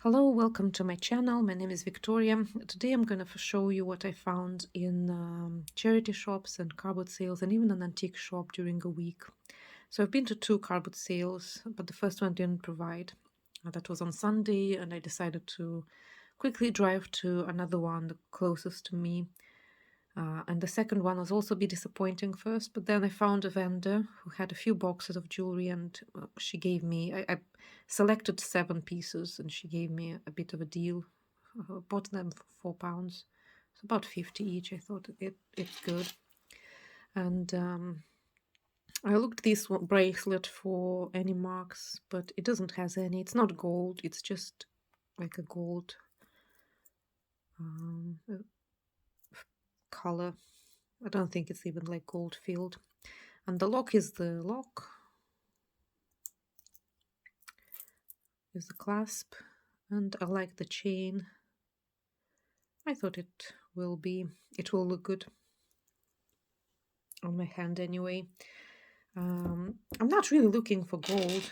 Hello, welcome to my channel. My name is Victoria. Today I'm going to show you what I found in charity shops and car boot sales and even an antique shop during a week. So I've been to two car boot sales, but the first one didn't provide. That was on Sunday, and I decided to quickly drive to another one, the closest to me. And the second one was also a bit disappointing first, but then I found a vendor who had a few boxes of jewelry, and she gave me, I selected 7 pieces, and she gave me a bit of a deal. Bought them for £4, so about 50 each. I thought it's good. And I looked this bracelet for any marks, but it doesn't has any. It's not gold, it's just like a gold color. I don't think it's even like gold filled. And the lock is the lock. Is the clasp. And I like the chain. I thought it will look good on my hand anyway. I'm not really looking for gold.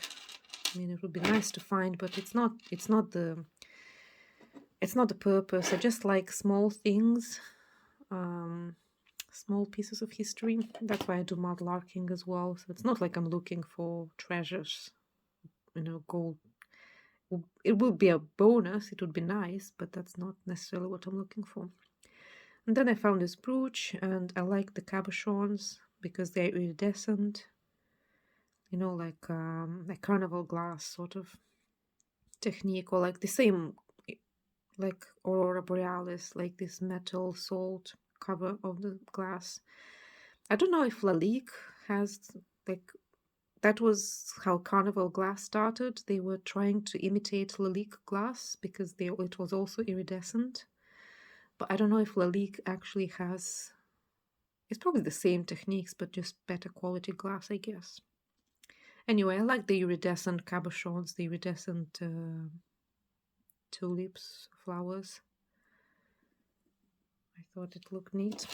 I mean, it would be nice to find, but it's not the purpose. I just like small things. Small pieces of history. That's why I do mudlarking as well. So it's not like I'm looking for treasures, gold. It would be a bonus, it would be nice, but that's not necessarily what I'm looking for. And then I found this brooch, and I like the cabochons because they're iridescent, like carnival glass sort of technique, or like the same, like Aurora Borealis, like this metal salt cover of the glass. I don't know if Lalique has, like, that was how carnival glass started. They were trying to imitate Lalique glass because it was also iridescent. But I don't know if Lalique actually has... It's probably the same techniques, but just better quality glass, I guess. Anyway, I like the iridescent cabochons, the iridescent tulips, flowers. I thought it looked neat.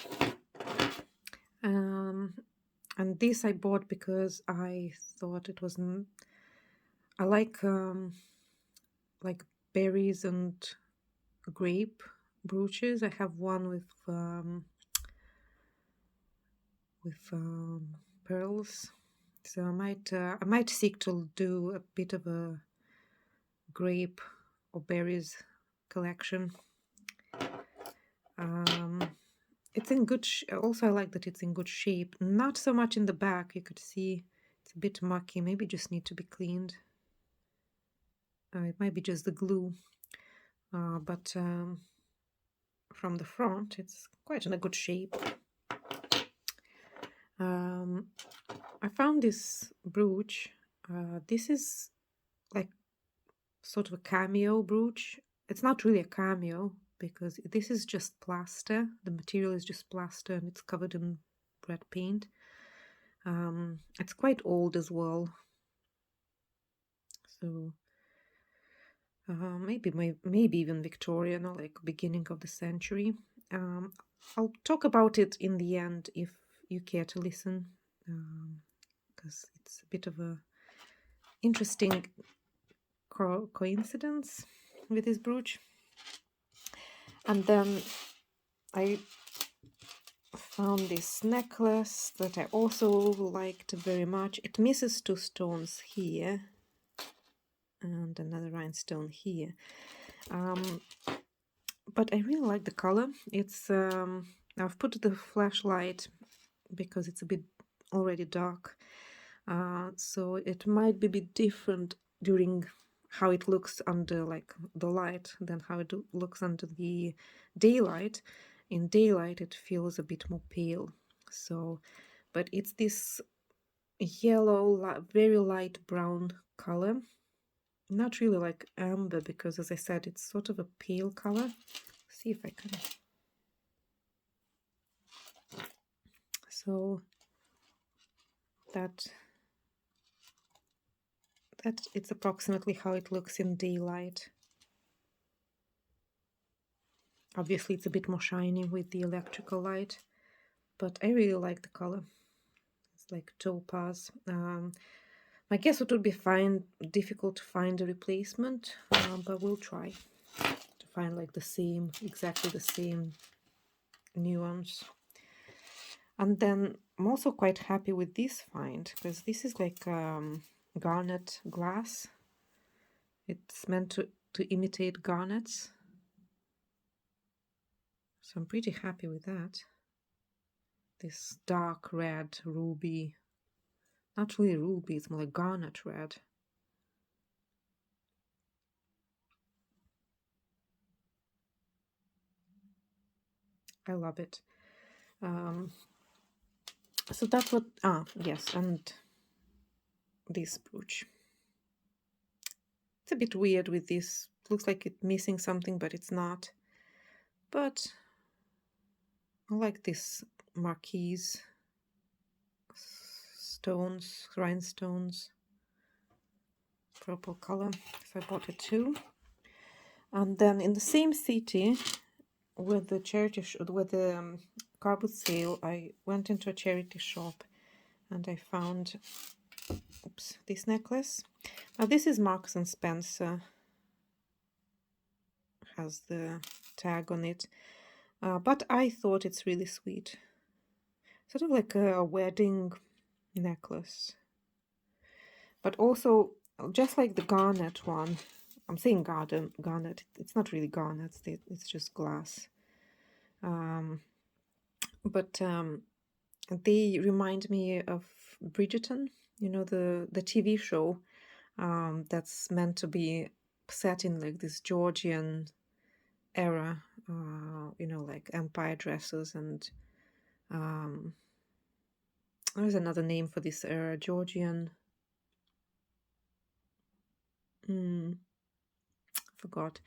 And this I bought because I thought it was... I like berries and grape brooches. I have one with pearls, so I might seek to do a bit of a grape or berries collection. It's in good also I like that it's in good shape. Not so much in the back. You could see it's a bit mucky. Maybe just need to be cleaned. It might be just the glue, but from the front it's quite in a good shape. I found this brooch. This is like sort of a cameo brooch. It's not really a cameo because this is just plaster. The material is just plaster and it's covered in red paint. It's quite old as well. So maybe even Victorian, or like beginning of the century. I'll talk about it in the end if you care to listen, because it's a bit of a interesting coincidence with this brooch. And then I found this necklace that I also liked very much. It misses 2 stones here and another rhinestone here, but I really like the color. It's I've put the flashlight because it's a bit already dark, so it might be a bit different during how it looks under like the light than how it looks under the daylight. In daylight it feels a bit more pale, so, but it's this yellow, very light brown color. Not really like amber, because as I said, it's sort of a pale color. See if I can... So that it's approximately how it looks in daylight. Obviously it's a bit more shiny with the electrical light, but I really like the color. It's like topaz. I guess it would be difficult to find a replacement, but we'll try to find like exactly the same nuance. And then I'm also quite happy with this find, because this is like garnet glass. It's meant to imitate garnets. So I'm pretty happy with that. This dark red ruby. Not really ruby, it's more like garnet red. I love it. So that's what, yes, and this brooch. It's a bit weird with this. Looks like it's missing something, but it's not. But I like this marquise stones, rhinestones, purple color. So I bought it too. And then in the same city with the car boot sale, I went into a charity shop and I found this necklace. Now this is Marks and Spencer. Has the tag on it, but I thought it's really sweet. Sort of like a wedding necklace, but also just like the garnet one. I'm saying garnet. It's not really garnet. It's just glass. But they remind me of Bridgerton. You know, the TV show that's meant to be set in like this Georgian era. You know, like empire dresses and there's another name for this era, Georgian. Forgot.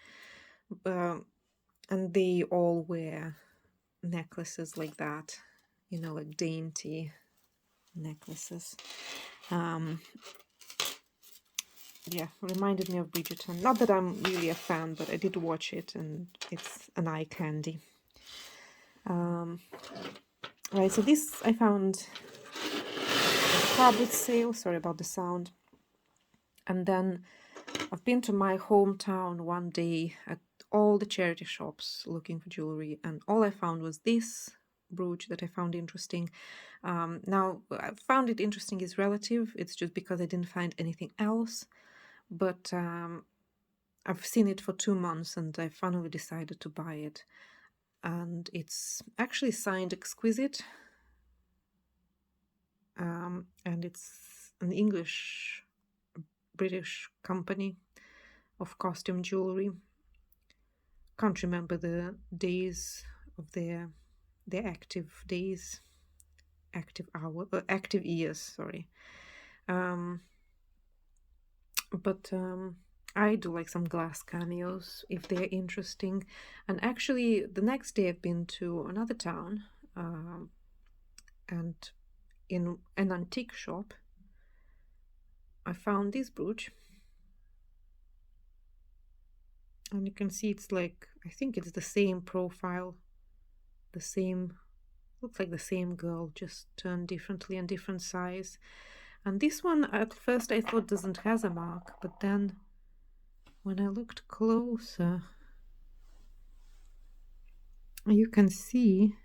And they all wear necklaces like that, you know, like dainty necklaces. Yeah, reminded me of Bridgerton. Not that I'm really a fan, but I did watch it, and it's an eye candy. Right, so this I found at a car boot sale. Sorry about the sound. And then I've been to my hometown one day at all the charity shops looking for jewelry, and all I found was this brooch that I found interesting. Now, I found it interesting is relative. It's just because I didn't find anything else. But I've seen it for 2 months and I finally decided to buy it. And it's actually signed Exquisite. And it's an British company of costume jewelry. Can't remember the days of their active days, active years, sorry. But I do like some glass cameos if they're interesting. And actually, the next day I've been to another town, and in an antique shop, I found this brooch. And you can see it's like, I think it's the same profile, looks like the same girl, just turned differently and different size. And this one, at first I thought doesn't has a mark, but then when I looked closer, you can see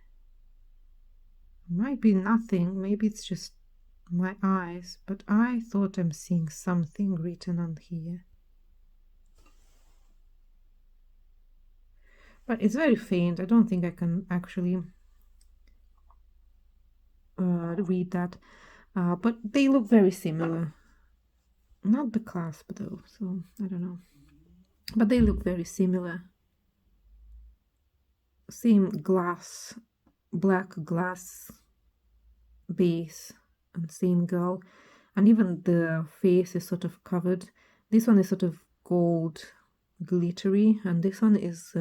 might be nothing, maybe it's just my eyes, but I thought I'm seeing something written on here. But it's very faint. I don't think I can actually read that. But they look very similar. Not the clasp though, so I don't know. But they look very similar. Same glass, black glass base, and same girl. And even the face is sort of covered. This one is sort of gold glittery, and this one is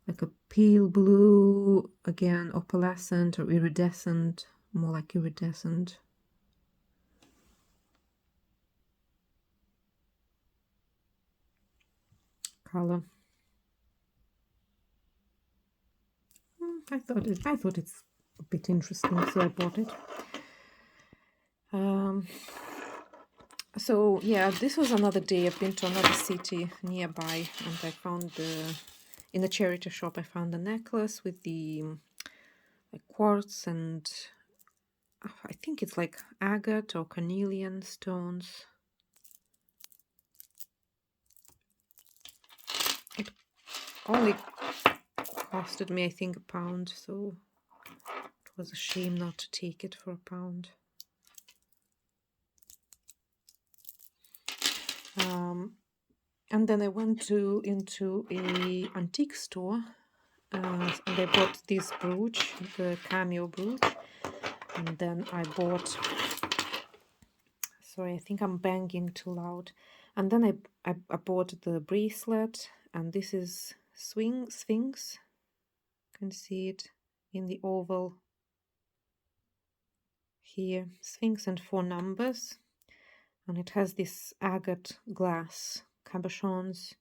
like a pale blue, again opalescent or iridescent, more like iridescent color. I thought it's a bit interesting, so I bought it. So yeah, this was another day. I've been to another city nearby, and I found in a charity shop. I found a necklace with the like quartz and I think it's like agate or carnelian stones. It only costed me, I think, £1, so it was a shame not to take it for £1. And then I went into a antique store, and I bought this brooch, the cameo brooch, and then I bought. Sorry, I think I'm banging too loud. And then I bought the bracelet, and this is Sphinx. You can see it in the oval here, Sphinx and 4 numbers, and it has this agate glass cabochons,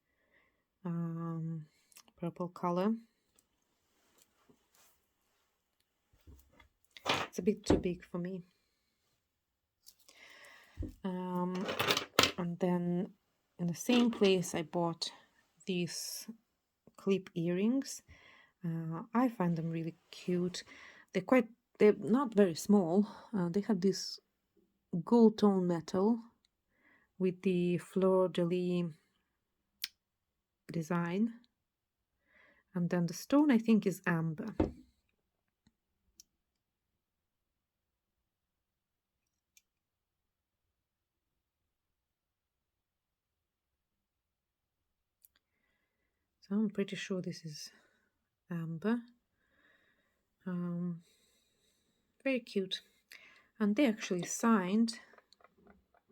purple color. It's a bit too big for me. And then in the same place I bought these clip earrings. I find them really cute. They're not very small. They have this gold tone metal with the fleur-de-lis design, and then the stone I think is amber. So I'm pretty sure this is amber. Very cute. And they actually signed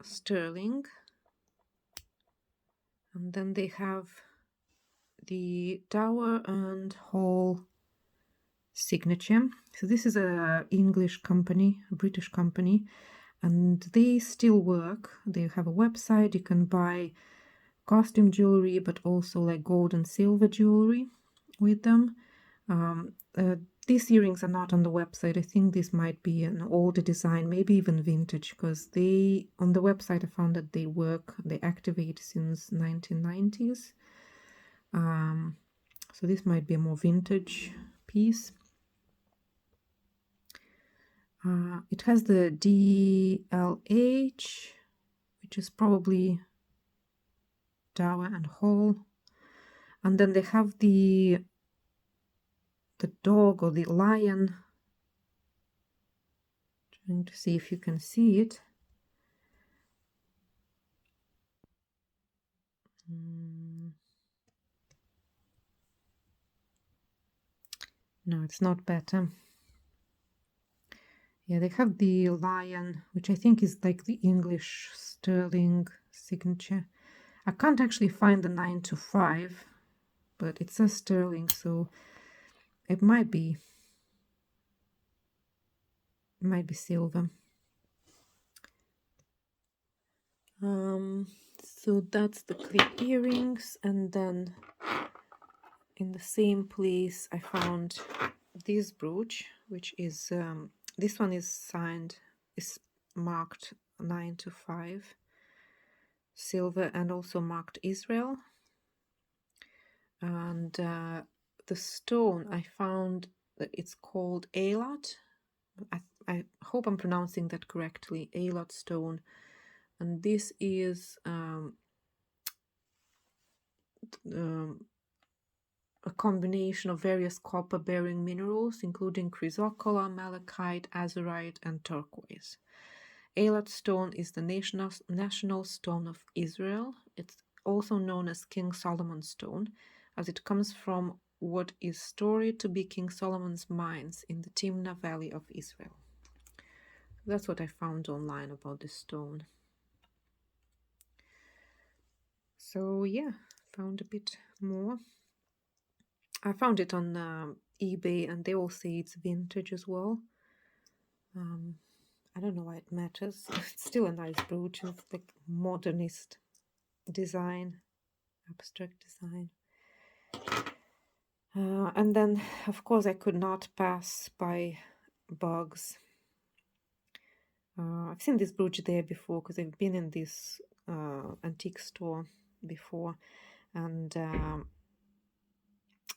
sterling, and then they have the Dower and Hall signature. So this is a English company, a British company, and they still work. They have a website. You can buy costume jewelry, but also like gold and silver jewelry with them. These earrings are not on the website. I think this might be an older design, maybe even vintage, because they on the website I found that they activate since 1990s. So this might be a more vintage piece. It has the DLH, which is probably Dower and Hall, and then they have the dog or the lion. Trying to see if you can see it. No, it's not better. Yeah, they have the lion, which I think is like the English sterling signature. I can't actually find the 925, but it says sterling, so it might be silver. So that's the clip earrings, and then in the same place I found this brooch, which is this one is marked 925 silver, and also marked Israel. And the stone I found, that it's called Eilat. I hope I'm pronouncing that correctly, Eilat stone. And this is a combination of various copper-bearing minerals, including chrysocolla, malachite, azurite, and turquoise. Eilat stone is the national stone of Israel. It's also known as King Solomon's stone, as it comes from what is storied to be King Solomon's mines in the Timnah Valley of Israel. That's what I found online about this stone. So yeah, found a bit more. I found it on eBay, and they all say it's vintage as well. I don't know why it matters. It's still a nice brooch of like modernist design, abstract design. And then, of course, I could not pass by bugs. I've seen this brooch there before because I've been in this antique store before, and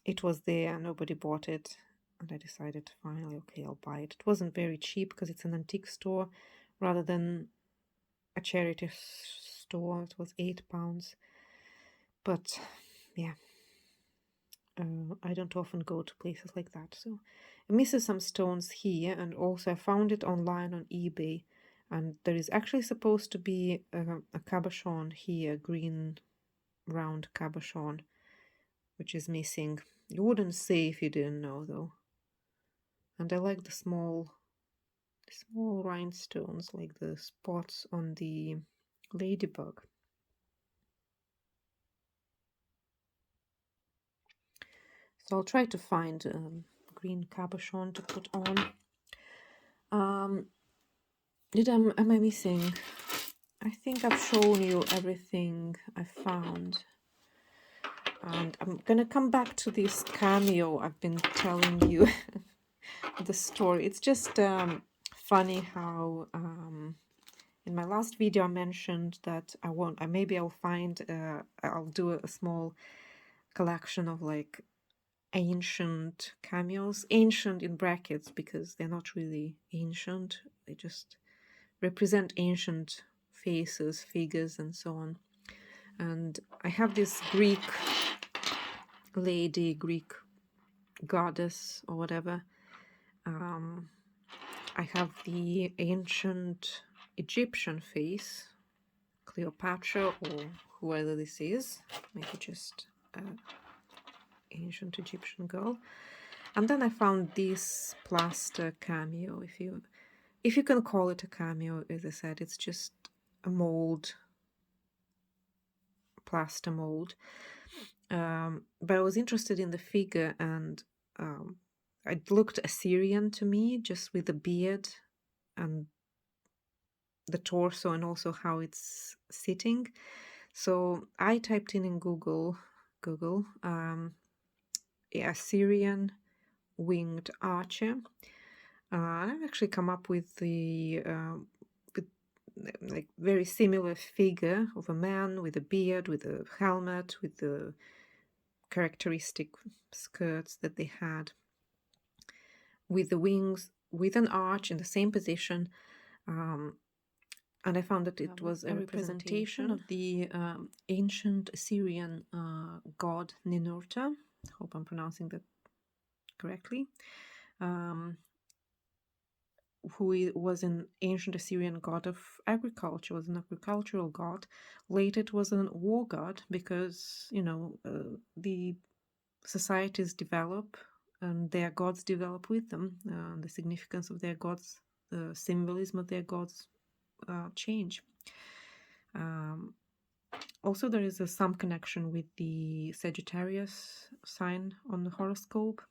it was there, nobody bought it, and I decided finally, okay, I'll buy it. It wasn't very cheap because it's an antique store rather than a charity store. It was £8, but yeah, I don't often go to places like that, so it misses some stones here. And also I found it online on eBay, and there is actually supposed to be a cabochon here, green round cabochon, which is missing. You wouldn't say if you didn't know, though. And I like the small rhinestones, like the spots on the ladybug. So I'll try to find green cabochon to put on. Am I missing? I think I've shown you everything I found. And I'm gonna come back to this cameo I've been telling you the story. It's just funny how in my last video I mentioned that maybe I'll find I'll do a small collection of like ancient cameos, ancient in brackets because they're not really ancient, they just represent ancient faces, figures, and so on. And I have this Greek lady, Greek goddess or whatever. I have the ancient Egyptian face, Cleopatra or whoever this is, maybe just ancient Egyptian girl. And then I found this plaster cameo. If you can call it a cameo, as I said, it's just a mold, plaster mold. But I was interested in the figure, and it looked Assyrian to me, just with the beard and the torso, and also how it's sitting. So I typed in Google, Assyrian winged archer. And I've actually come up with the with like very similar figure of a man with a beard, with a helmet, with the characteristic skirts that they had, with the wings, with an arch in the same position. And I found that it was a representation of the ancient Assyrian god Ninurta. I hope I'm pronouncing that correctly. Who was an ancient Assyrian god of agriculture, was an agricultural god. Later it was a war god because, the societies develop and their gods develop with them. The significance of their gods, the symbolism of their gods change. Also, there is some connection with the Sagittarius sign on the horoscope.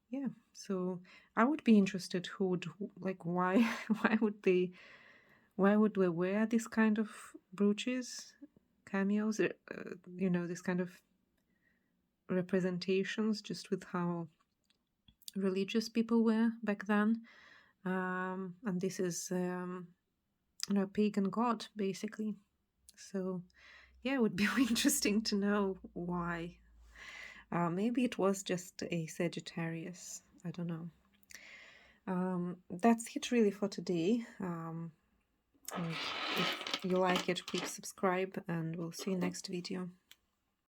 Yeah, so I would be interested who would, like, why would they wear this kind of brooches, cameos, this kind of representations, just with how religious people were back then. And this is a pagan god, basically. So yeah, it would be interesting to know why. Maybe it was just a Sagittarius, I don't know. That's it really for today. And if you like it, please subscribe, and we'll see you next video.